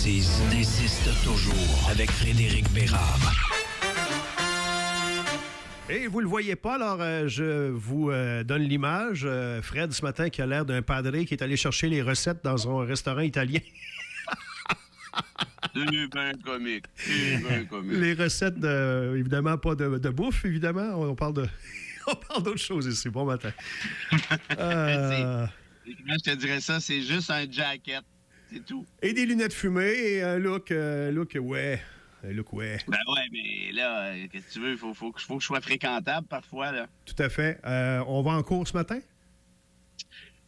précise insiste toujours avec Frédéric Bérard. Et vous le voyez pas, alors je vous donne l'image. Fred, ce matin, qui a l'air d'un padré qui est allé chercher les recettes dans un restaurant italien. C'est bien comique. C'est bien comique. Les recettes, évidemment, pas de bouffe, évidemment. On parle on parle d'autre chose ici. Bon matin. Moi, je te dirais ça, c'est juste un jacket. C'est tout. Et des lunettes fumées et un look, ouais. Un look, ouais. Ben ouais, mais là, qu'est-ce que tu veux? Faut que je sois fréquentable parfois, là. Tout à fait. On va en cours ce matin?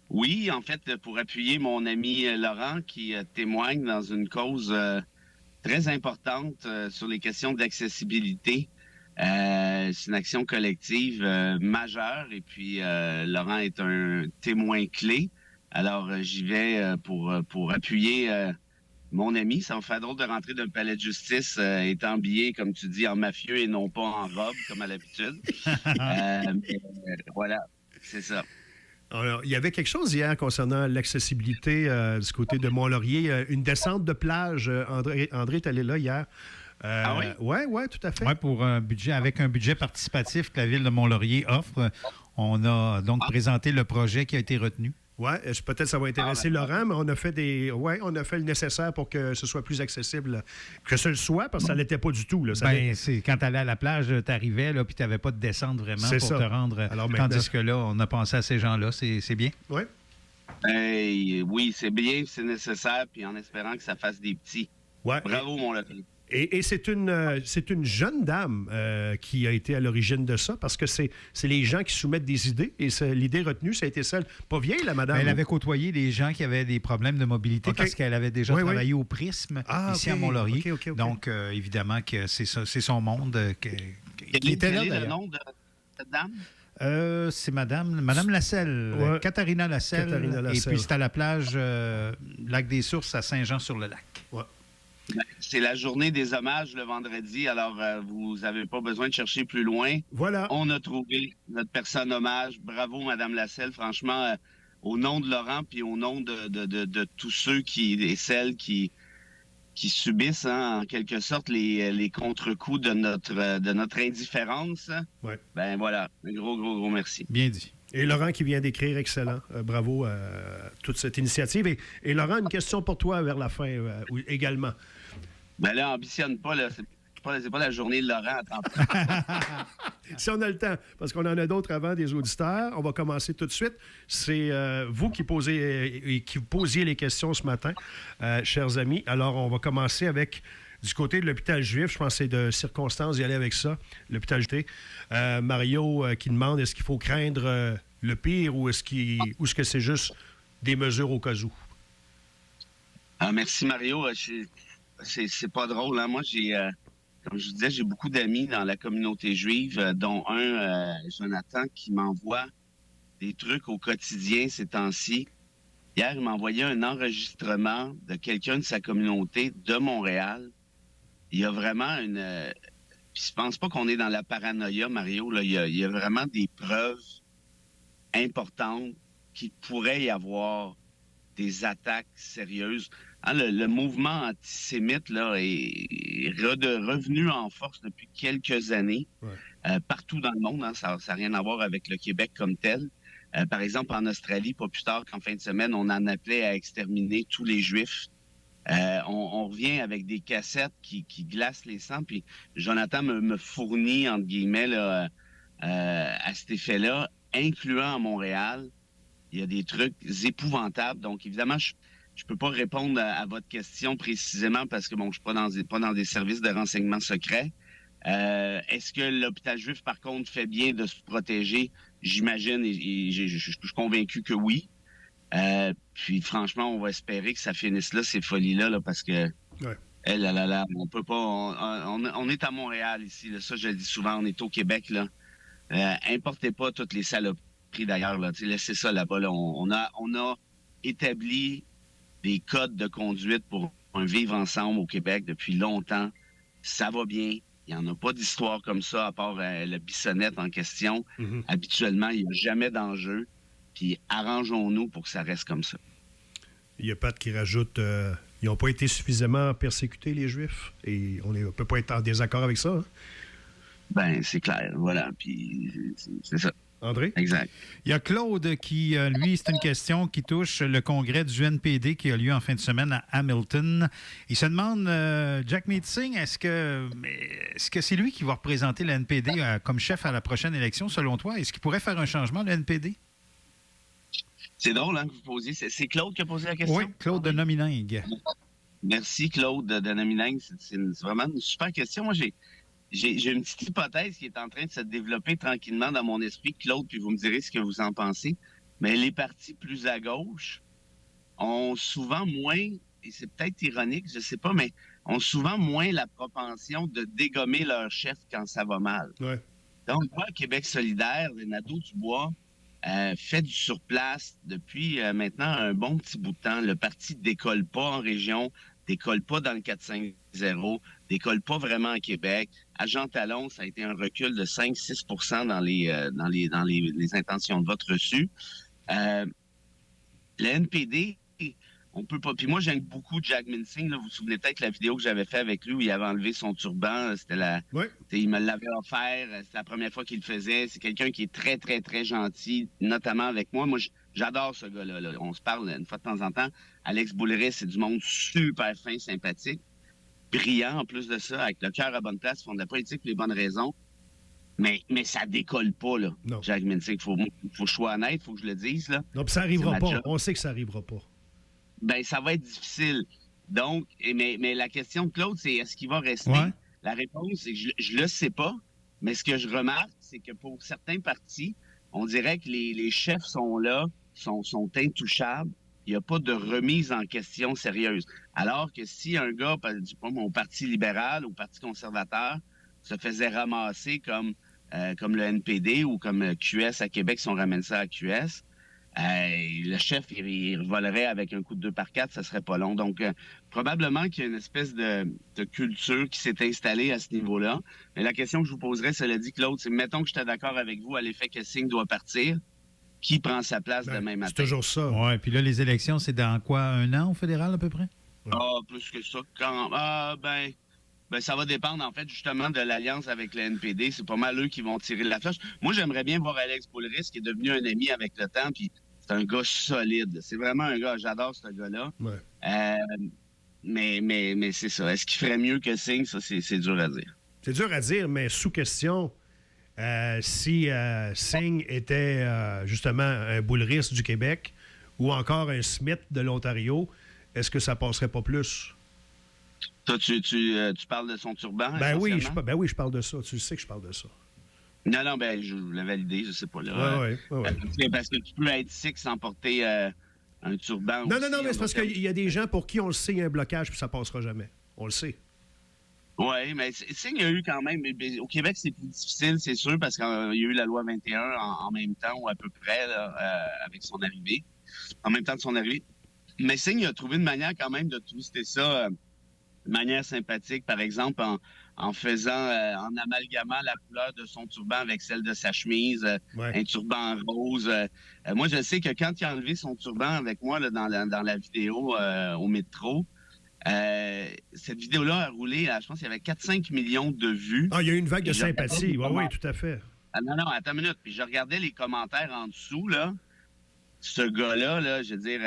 Oui, en fait, pour appuyer mon ami Laurent qui témoigne dans une cause très importante sur les questions d'accessibilité. C'est une action collective majeure et puis Laurent est un témoin clé. Alors, j'y vais pour appuyer mon ami. Ça me fait drôle de rentrer d'un palais de justice étant habillé, comme tu dis, en mafieux et non pas en robe, comme à l'habitude. Voilà, c'est ça. Alors, il y avait quelque chose hier concernant l'accessibilité du côté de Mont-Laurier. Une descente de plage. André est allé là hier. Ah oui? Oui, tout à fait. Oui, pour un budget, avec un budget participatif que la Ville de Mont-Laurier offre. On a donc présenté le projet qui a été retenu. Oui, peut-être ça va intéresser Laurent, mais on a fait on a fait le nécessaire pour que ce soit plus accessible. Que ce le soit, parce que ça ne l'était pas du tout. Là. C'est quand tu allais à la plage, tu arrivais, puis tu n'avais pas de descente vraiment pour te rendre. Alors, tandis que là, on a pensé à ces gens-là. C'est bien? Oui. Oui, c'est bien, c'est nécessaire, puis en espérant que ça fasse des petits. Ouais. Bravo, mon Laurier. Et c'est une jeune dame qui a été à l'origine de ça, parce que c'est les gens qui soumettent des idées, et l'idée retenue, ça a été celle, pas vieille, la madame. Elle avait côtoyé des gens qui avaient des problèmes de mobilité parce qu'elle avait déjà travaillé au Prisme ici à Mont-Laurier. Okay. Donc, évidemment, que c'est ça, son monde. Quel est le nom de cette dame? C'est Madame Lasselle, Katharina Lasselle. Et puis, c'est à la plage Lac des Sources à Saint-Jean-sur-le-Lac. Ouais. C'est la journée des hommages le vendredi, alors vous n'avez pas besoin de chercher plus loin. Voilà. On a trouvé notre personne hommage. Bravo, Madame Lasselle. Franchement, au nom de Laurent, puis au nom de tous ceux et celles qui subissent, en quelque sorte, les contre-coups de notre indifférence. Ouais. Ben voilà, un gros merci. Bien dit. Et Laurent qui vient d'écrire, excellent. Bravo à toute cette initiative. Et Laurent, une question pour toi vers la fin également. Ben là, ambitionne pas, là. C'est pas la journée de Laurent à temps plein. Si on a le temps, parce qu'on en a d'autres avant, des auditeurs. On va commencer tout de suite. C'est vous qui posiez les questions ce matin, chers amis. Alors, on va commencer avec... Du côté de l'hôpital juif, je pense que c'est de circonstance d'y aller avec ça, l'hôpital juif. Mario qui demande, est-ce qu'il faut craindre le pire ou est-ce que c'est juste des mesures au cas où? Ah, merci, Mario. C'est pas drôle. Hein? Moi, comme je vous disais, j'ai beaucoup d'amis dans la communauté juive, dont un, Jonathan, qui m'envoie des trucs au quotidien ces temps-ci. Hier, il m'a envoyé un enregistrement de quelqu'un de sa communauté de Montréal. Il y a vraiment Puis je pense pas qu'on est dans la paranoïa, Mario. Là. Il y a vraiment des preuves importantes qu'il pourrait y avoir des attaques sérieuses. Hein, le mouvement antisémite là, est revenu en force depuis quelques années, partout dans le monde. Hein, ça n'a rien à voir avec le Québec comme tel. Par exemple, en Australie, pas plus tard qu'en fin de semaine, on en appelait à exterminer tous les Juifs. On revient avec des cassettes qui glacent les sangs. Puis Jonathan me fournit, entre guillemets, là, à cet effet-là, incluant à Montréal, il y a des trucs épouvantables. Donc, évidemment, je peux pas répondre à votre question précisément parce que, bon, je suis pas dans des services de renseignement secrets. Est-ce que l'hôpital juif, par contre, fait bien de se protéger? J'imagine et je suis convaincu que oui. Puis franchement, on va espérer que ça finisse là, ces folies-là, là, parce que on peut pas. On est à Montréal ici, là, ça je le dis souvent, on est au Québec, là. Importez pas toutes les saloperies d'ailleurs, là. Laissez ça là-bas. Là. On a établi des codes de conduite pour un vivre ensemble au Québec depuis longtemps. Ça va bien. Il n'y en a pas d'histoire comme ça, à part la Bissonnette en question. Mm-hmm. Habituellement, il n'y a jamais d'enjeu. Puis arrangeons-nous pour que ça reste comme ça. Il y a Pat qui rajoute Ils n'ont pas été suffisamment persécutés, les Juifs. Et on ne peut pas être en désaccord avec ça. Hein? Ben, c'est clair, voilà. Puis, c'est ça. André? Exact. Il y a Claude qui, lui, c'est une question qui touche le congrès du NPD qui a lieu en fin de semaine à Hamilton. Il se demande, Jack Meeting, est-ce que c'est lui qui va représenter le NPD comme chef à la prochaine élection, selon toi? Est-ce qu'il pourrait faire un changement, le NPD? C'est drôle hein, que vous posiez. C'est Claude qui a posé la question? Oui, Claude de Nominingue. Merci, Claude de Nominingue. C'est vraiment une super question. Moi, j'ai une petite hypothèse qui est en train de se développer tranquillement dans mon esprit, Claude, puis vous me direz ce que vous en pensez. Mais les partis plus à gauche ont souvent moins, et c'est peut-être ironique, je ne sais pas, mais ont souvent moins la propension de dégommer leur chef quand ça va mal. Ouais. Donc, moi, Québec solidaire, Nadeau-Dubois, fait du surplace depuis maintenant un bon petit bout de temps. Le parti décolle pas en région, décolle pas dans le 4-5-0, décolle pas vraiment à Québec. À Jean-Talon, ça a été un recul de 5-6 dans les intentions de vote reçues. Le NPD, on peut pas... Puis moi, j'aime beaucoup Jack Mincing. Là. Vous vous souvenez peut-être la vidéo que j'avais faite avec lui où il avait enlevé son turban. Oui. Il me l'avait offert. C'était la première fois qu'il le faisait. C'est quelqu'un qui est très, très, très gentil, notamment avec moi. Moi, j'adore ce gars-là. Là. On se parle une fois de temps en temps. Alex Bouleris, c'est du monde super fin, sympathique. Brillant, en plus de ça, avec le cœur à bonne place, ils font de la politique pour les bonnes raisons. Mais ça décolle pas, là. Non. Jack Mincing, faut que je sois honnête, il faut que je le dise, là. Non, puis ça n'arrivera pas. Job. On sait que ça n'arrivera pas. Ben, ça va être difficile. Donc, mais la question de Claude, c'est est-ce qu'il va rester? Ouais. La réponse, c'est que je le sais pas. Mais ce que je remarque, c'est que pour certains partis, on dirait que les chefs sont là, sont intouchables. Il n'y a pas de remise en question sérieuse. Alors que si un gars, au Parti libéral, au Parti conservateur, se faisait ramasser comme le NPD ou comme QS à Québec, si on ramène ça à QS, le chef, il volerait avec un coup de 2x4, ça serait pas long. Donc, probablement qu'il y a une espèce de culture qui s'est installée à ce niveau-là. Mais la question que je vous poserais, cela dit, Claude, c'est mettons que j'étais d'accord avec vous à l'effet que Singh doit partir. Qui prend sa place demain matin? C'est toujours ça. Oui, puis là, les élections, c'est dans quoi, 1 an au fédéral à peu près? Plus que ça. Ben, ça va dépendre, en fait, justement, de l'alliance avec le NPD. C'est pas mal eux qui vont tirer la flèche. Moi, j'aimerais bien voir Alex Bouleris, qui est devenu un ami avec le temps, puis c'est un gars solide. C'est vraiment un gars, j'adore ce gars-là. Ouais. Mais c'est ça. Est-ce qu'il ferait mieux que Singh? Ça, c'est dur à dire. C'est dur à dire, mais sous question, si Singh était justement un Bouleris du Québec ou encore un Smith de l'Ontario, est-ce que ça passerait pas plus? Toi, tu parles de son turban? Ben oui, je parle de ça. Tu sais que je parle de ça. Non, ben, je l'ai validé, je sais pas. Là. Ouais. Parce que tu peux être sick sans porter un turban. Non, mais c'est parce qu'il y a des gens pour qui on le sait, il y a un blocage puis ça passera jamais. On le sait. Oui, mais Singh a eu quand même... Au Québec, c'est plus difficile, c'est sûr, parce qu'il y a eu la loi 21 en même temps, ou à peu près, là, avec son arrivée. En même temps de son arrivée. Mais Singh a trouvé une manière quand même de twister ça de manière sympathique, par exemple, en faisant, en amalgamant la couleur de son turban avec celle de sa chemise, un turban rose. Moi, je sais que quand il a enlevé son turban avec moi là, dans la vidéo au métro, cette vidéo-là a roulé, je pense qu'il y avait 4-5 millions de vues. Ah, il y a eu une vague de sympathie. Oui, tout à fait. Non, attends une minute. Puis je regardais les commentaires en dessous, là. Ce gars-là, là, je veux dire,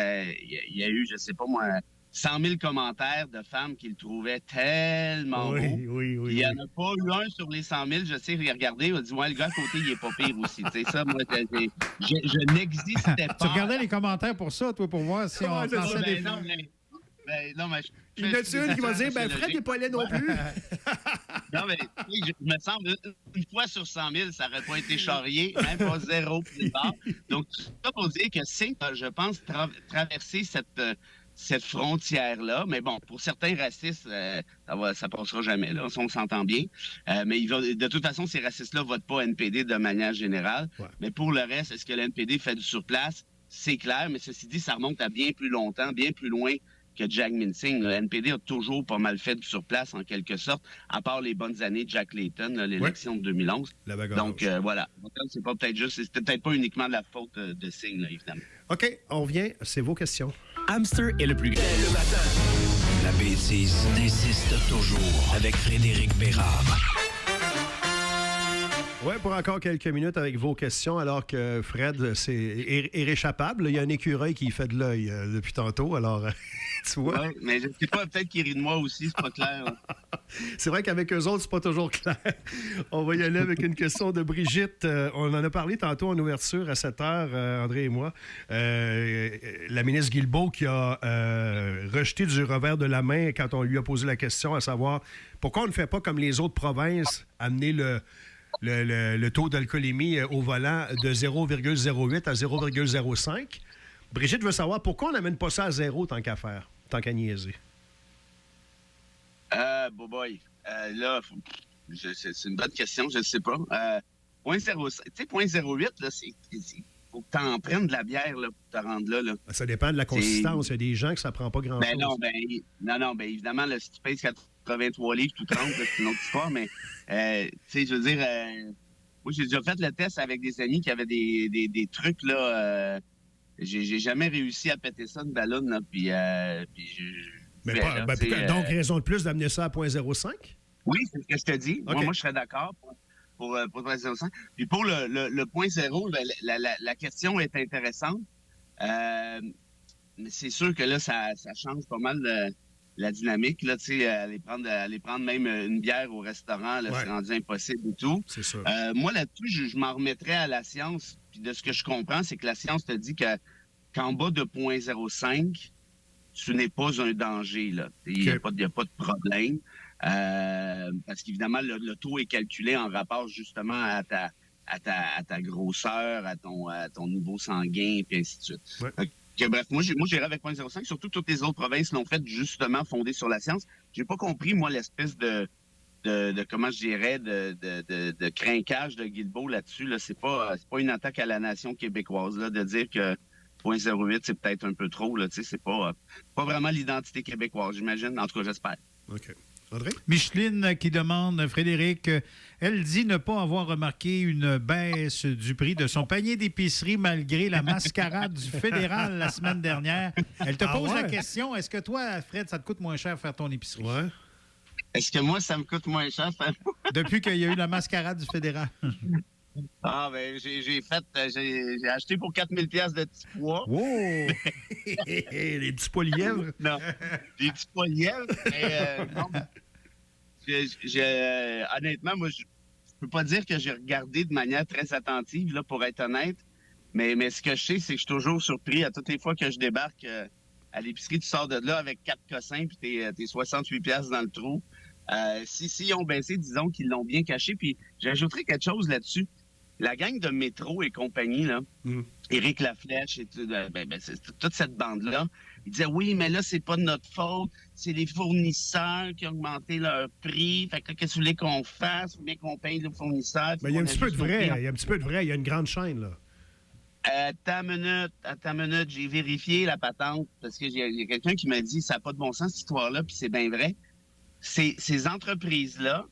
il y a eu, je sais pas moi, 100 000 commentaires de femmes qui le trouvaient tellement beau. Oui. Il n'y en a pas eu un sur les 100 000. Je sais, regardez, il a dit, ouais, le gars à côté, il est pas pire aussi. Tu sais, ça, moi, je n'existais pas. Tu regardais les commentaires pour ça, toi, pour voir si on pensait des films. Non, mais il y en a une qui va dire, Fred n'est pas laid non plus. Non, mais je me semble, une fois sur 100 000, ça n'aurait pas été charrié, même pas 0 plus tard. Donc, tout ça pour dire que Singh, je pense, traverser cette frontière-là. Mais bon, pour certains racistes, ça passera jamais, là, on s'entend bien. Mais de toute façon, ces racistes-là ne votent pas NPD de manière générale. Ouais. Mais pour le reste, est-ce que le NPD fait du surplace? C'est clair, mais ceci dit, ça remonte à bien plus longtemps, bien plus loin que Jack Mincing. Le NPD a toujours pas mal fait du surplace, en quelque sorte, à part les bonnes années de Jack Layton, l'élection de 2011. Donc, voilà. C'est peut-être pas uniquement de la faute de Singh, là, évidemment. OK, on revient. C'est vos questions. Hamster est le plus grand. Le matin. La bêtise insiste toujours avec Frédéric Bérard. Oui, pour encore quelques minutes avec vos questions, alors que Fred, c'est irréchappable. Il y a un écureuil qui fait de l'œil depuis tantôt, alors tu vois. Ouais, mais je ne sais pas, peut-être qu'il rit de moi aussi, c'est pas clair. C'est vrai qu'avec eux autres, c'est pas toujours clair. On va y aller avec une question de Brigitte. On en a parlé tantôt en ouverture à 7 heures, André et moi. La ministre Guilbeault qui a rejeté du revers de la main quand on lui a posé la question, à savoir pourquoi on ne fait pas comme les autres provinces, amener le taux d'alcoolémie au volant de 0,08 à 0,05. Brigitte veut savoir pourquoi on n'amène pas ça à zéro tant qu'à faire, tant qu'à niaiser. Boy. Là, c'est une bonne question, je ne sais pas. 0,05, tu sais, 0,08, là, faut que tu en prennes de la bière là, pour te rendre là. Ça dépend de la consistance. Il y a des gens que ça prend pas grand-chose. Ben évidemment, là, si tu pèses 83 livres tout 30, là, c'est une autre histoire, mais, tu sais, je veux dire, moi, j'ai déjà fait le test avec des amis qui avaient des trucs, là, j'ai jamais réussi à péter ça, une ballonne, là, puis donc, raison de plus d'amener ça à 0,05? Oui, c'est ce que je te dis. Okay. Moi, je serais d'accord pour 0,5. Puis pour le point zéro, la question est intéressante. Mais c'est sûr que là, ça change pas mal la dynamique. Là, aller prendre même une bière au restaurant, là, c'est rendu impossible et tout. C'est sûr. Moi, là-dessus, je m'en remettrais à la science. Puis de ce que je comprends, c'est que la science te dit qu'en bas de 0,05, ce n'est pas un danger. Il n'y a pas de problème. Parce qu'évidemment, le taux est calculé en rapport justement à ta grosseur, à ton niveau sanguin, et ainsi de suite. Ouais. Bref, moi, j'irais avec 0,05. Surtout que toutes les autres provinces l'ont fait justement fondé sur la science. J'ai pas compris, moi, l'espèce de comment je dirais, de crinquage de Guilbeault là-dessus. Là. C'est pas une attaque à la nation québécoise là, de dire que 0,08, c'est peut-être un peu trop. Là, c'est pas vraiment l'identité québécoise, j'imagine. En tout cas, j'espère. OK. André? Micheline qui demande, Frédéric, elle dit ne pas avoir remarqué une baisse du prix de son panier d'épicerie malgré la mascarade du fédéral la semaine dernière. Elle te pose la question, est-ce que toi, Fred, ça te coûte moins cher faire ton épicerie? Ouais. Est-ce que moi, ça me coûte moins cher faire... Depuis qu'il y a eu la mascarade du fédéral. Ah, ben, j'ai acheté pour 4000 $, de petits pois. Wow! Les petits pois lièvres? Non, des petits pois lièvres. Mais, non, honnêtement, moi, je peux pas dire que j'ai regardé de manière très attentive, là, pour être honnête. Mais ce que je sais, c'est que je suis toujours surpris à toutes les fois que je débarque à l'épicerie. Tu sors de là avec 4 cossins puis t'es 68 $ dans le trou. Si ils ont baissé, disons qu'ils l'ont bien caché. Puis j'ajouterais quelque chose là-dessus. La gang de Métro et compagnie, là, Éric Laflèche et toute cette bande-là, ils disaient oui, mais là, c'est pas de notre faute, c'est les fournisseurs qui ont augmenté leur prix. Fait que qu'est-ce que vous voulez qu'on fasse? Vous voulez qu'on paye les fournisseurs? Mais il y a un petit peu de vrai, il y a une grande chaîne, là. Attends une minute, j'ai vérifié la patente parce qu'il y a quelqu'un qui m'a dit ça n'a pas de bon sens cette histoire-là, puis c'est bien vrai. Ces entreprises-là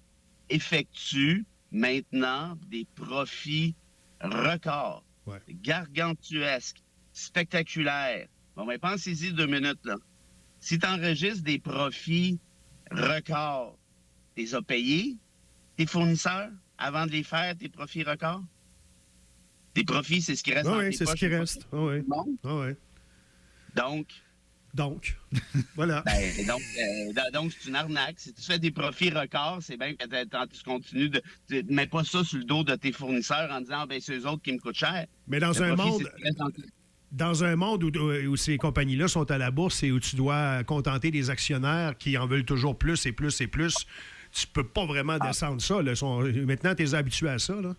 effectuent maintenant des profits records, gargantuesques, spectaculaires. Bon, mais pensez-y 2 minutes, là. Si tu enregistres des profits records, tu les as payés, tes fournisseurs, avant de les faire, tes profits records? Tes profits, c'est ce qui reste dans tes poches. Oui, c'est ce qui reste. Donc, voilà. Donc, c'est une arnaque. Si tu fais des profits records, c'est bien que tu continues de mets pas ça sur le dos de tes fournisseurs en disant c'est eux autres qui me coûtent cher. Mais dans un monde où ces compagnies-là sont à la bourse et où tu dois contenter des actionnaires qui en veulent toujours plus et plus et plus, tu peux pas vraiment descendre ça. Là. Maintenant, tu es habitué à ça, là.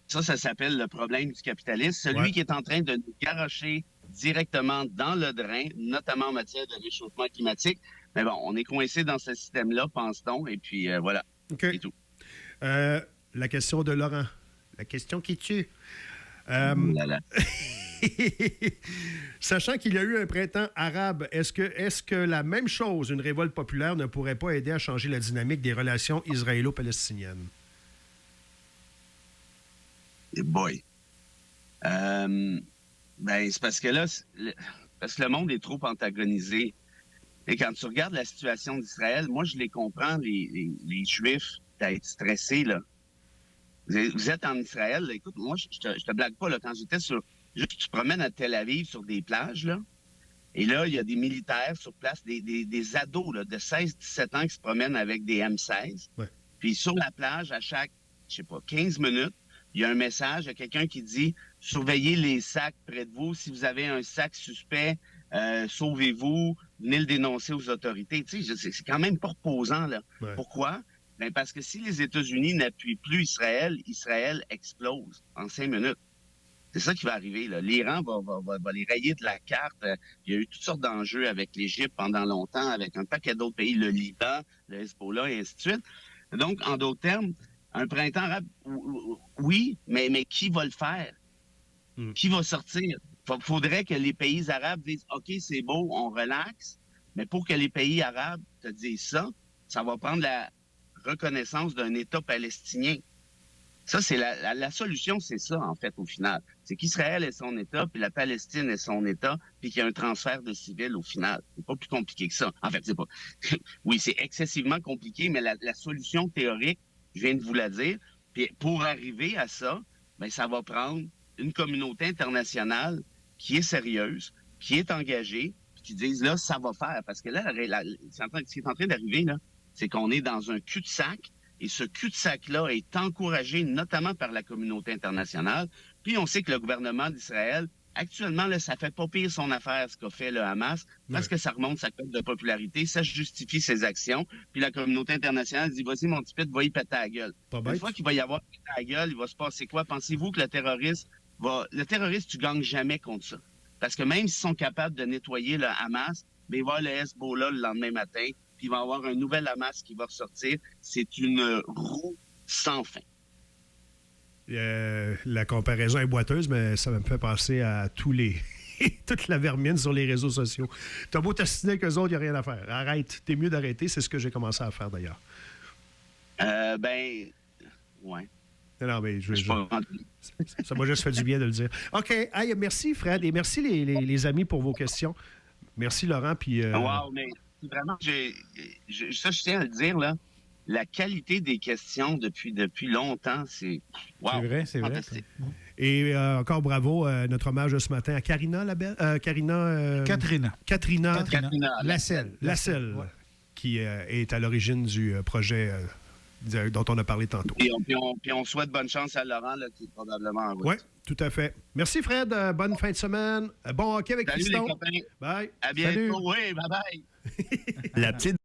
Ça s'appelle le problème du capitalisme. Celui qui est en train de nous garrocher directement dans le drain, notamment en matière de réchauffement climatique. Mais bon, on est coincé dans ce système-là, pense-t-on, et puis voilà, c'est tout. La question de Laurent. La question qui tue. Sachant qu'il y a eu un printemps arabe, est-ce que la même chose, une révolte populaire, ne pourrait pas aider à changer la dynamique des relations israélo-palestiniennes? Boy. C'est parce que là, parce que le monde est trop antagonisé. Et quand tu regardes la situation d'Israël, moi, je les comprends, les Juifs, d'être stressés, là. Vous êtes en Israël, là, écoute, moi, je te blague pas, là, quand j'étais tu te promènes à Tel Aviv sur des plages, là, et là, il y a des militaires sur place, des ados là, de 16-17 ans qui se promènent avec des M16. Ouais. Puis sur la plage, à chaque, 15 minutes, il y a un message à quelqu'un qui dit « Surveillez les sacs près de vous. Si vous avez un sac suspect, sauvez-vous, venez le dénoncer aux autorités. » Tu sais, c'est quand même pas reposant, là. Ouais. Pourquoi? Ben parce que si les États-Unis n'appuient plus Israël, Israël explose en 5 minutes. C'est ça qui va arriver, là. L'Iran va les rayer de la carte. Il y a eu toutes sortes d'enjeux avec l'Égypte pendant longtemps, avec un paquet d'autres pays, le Liban, le Hezbollah, et ainsi de suite. Donc, en d'autres termes, un printemps arabe, oui, mais qui va le faire? Qui va sortir? Faudrait que les pays arabes disent « OK, c'est beau, on relaxe », mais pour que les pays arabes te disent ça, ça va prendre la reconnaissance d'un État palestinien. Ça, c'est la solution, c'est ça, en fait, au final. C'est qu'Israël ait son État, puis la Palestine ait son État, puis qu'il y a un transfert de civils au final. C'est pas plus compliqué que ça. En fait, c'est pas... Oui, c'est excessivement compliqué, mais la solution théorique, je viens de vous la dire, puis pour arriver à ça, bien, ça va prendre une communauté internationale qui est sérieuse, qui est engagée, puis qui dise, là, ça va faire. Parce que là, ce qui est en train d'arriver, là, c'est qu'on est dans un cul-de-sac. Et ce cul-de-sac-là est encouragé notamment par la communauté internationale. Puis on sait que le gouvernement d'Israël, actuellement, là, ça fait pas pire son affaire, ce qu'a fait le Hamas, parce que ça remonte sa cote de popularité, ça justifie ses actions. Puis la communauté internationale dit, vas-y, mon petit pit, va y péter la gueule. Une fois qu'il va y avoir pété la gueule, il va se passer quoi? Pensez-vous que le terroriste, tu gagnes jamais contre ça. Parce que même s'ils sont capables de nettoyer le Hamas, mais il va y avoir le Hezbollah le lendemain matin, il va y avoir un nouvel Hamas qui va ressortir. C'est une roue sans fin. La comparaison est boiteuse, mais ça me fait penser à toute la vermine sur les réseaux sociaux. T'as beau t'assiner qu'eux autres, il n'y a rien à faire. Arrête. T'es mieux d'arrêter. C'est ce que j'ai commencé à faire, d'ailleurs. Ouais. Non, mais ça m'a juste fait du bien de le dire. OK. Hey, merci, Fred. Et merci, les amis, pour vos questions. Merci, Laurent. Puis, Wow, mais... Vraiment, ça, je tiens à le dire, là, la qualité des questions depuis longtemps, c'est... Wow, c'est vrai. Et encore bravo, notre hommage de ce matin à Katrina Lasselle, ouais. Qui est à l'origine du projet dont on a parlé tantôt. Puis on souhaite bonne chance à Laurent, là, qui est probablement en route. Oui, tout à fait. Merci, Fred. Bonne fin de semaine. Bon hockey avec Fiston. Salut, les copains. Bye. À bientôt. Salut. Oui, bye-bye. La petite